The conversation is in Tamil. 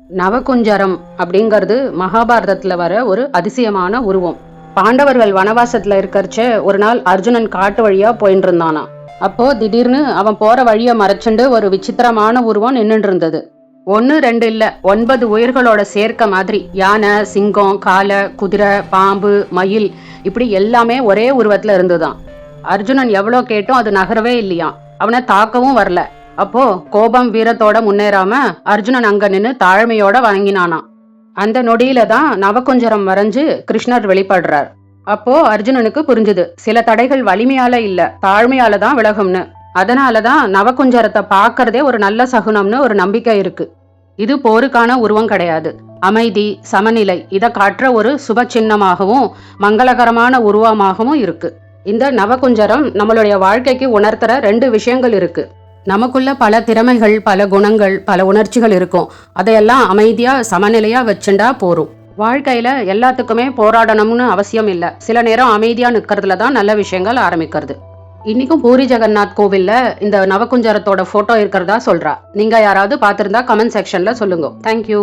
நவகுஞ்சரம் அப்படிங்கிறது மகாபாரதத்துல வர ஒரு அதிசயமான உருவம். பாண்டவர்கள் வனவாசத்துல இருக்கறச்ச ஒரு நாள் அர்ஜுனன் காட்டு வழியா போயிட்டு இருந்தானா. அப்போ திடீர்னு அவன் போற வழிய மறைச்சுண்டு ஒரு விசித்திரமான உருவம் நின்னுட்டு இருந்தது. 1 2 இல்ல, 9 உயிர்களோட சேர்க்க மாதிரி. யானை, சிங்கம், காளை, குதிரை, பாம்பு, மயில், இப்படி எல்லாமே ஒரே உருவத்துல இருந்துதான். அர்ஜுனன் எவ்வளோ கேட்டும் அது நகரவே இல்லையாம். அவனை தாக்கவும் வரல. அப்போ கோபம் வீரத்தோட முன்னேறாம அர்ஜுனன் அங்க நின்னு தாழ்மையோட வணங்கினானாம். அந்த நொடியில தான் நவகுஞ்சரம் வரைஞ்சு கிருஷ்ணர் வெளிப்படுறார். அப்போ அர்ஜுனனுக்கு புரிஞ்சுது, சில தடைகள் வலிமையால இல்ல, தாழ்மையால தான் விலகும்னு. அதனாலதான் நவகுஞ்சரத்தை பார்க்கறதே ஒரு நல்ல சகுனம்னு ஒரு நம்பிக்கை இருக்கு. இது போருக்கான உருவம் கிடையாது, அமைதி, சமநிலை இதை காட்டுற ஒரு சுப சின்னமாகவும் மங்களகரமான உருவமாகவும் இருக்கு. இந்த நவகுஞ்சரம் நம்மளுடைய வாழ்க்கைக்கு உணர்த்துற 2 விஷயங்கள் இருக்கு. நமக்குள்ள பல திறமைகள், பல குணங்கள், பல உணர்ச்சிகள் இருக்கும். அதையெல்லாம் அமைதியா சமநிலையா வச்சுண்டா போரும். வாழ்க்கையில எல்லாத்துக்குமே போராடணும்னு அவசியம் இல்லை. சில நேரம் அமைதியா நிக்கிறதுல தான் நல்ல விஷயங்கள் ஆரம்பிக்கிறது. இன்னைக்கும் பூரி ஜெகநாத் கோவில்ல இந்த நவகுஞ்சரத்தோட போட்டோ இருக்கிறதா சொல்றா. நீங்க யாராவது பார்த்திருந்தா கமெண்ட் செக்ஷன்ல சொல்லுங்க. தேங்க்யூ.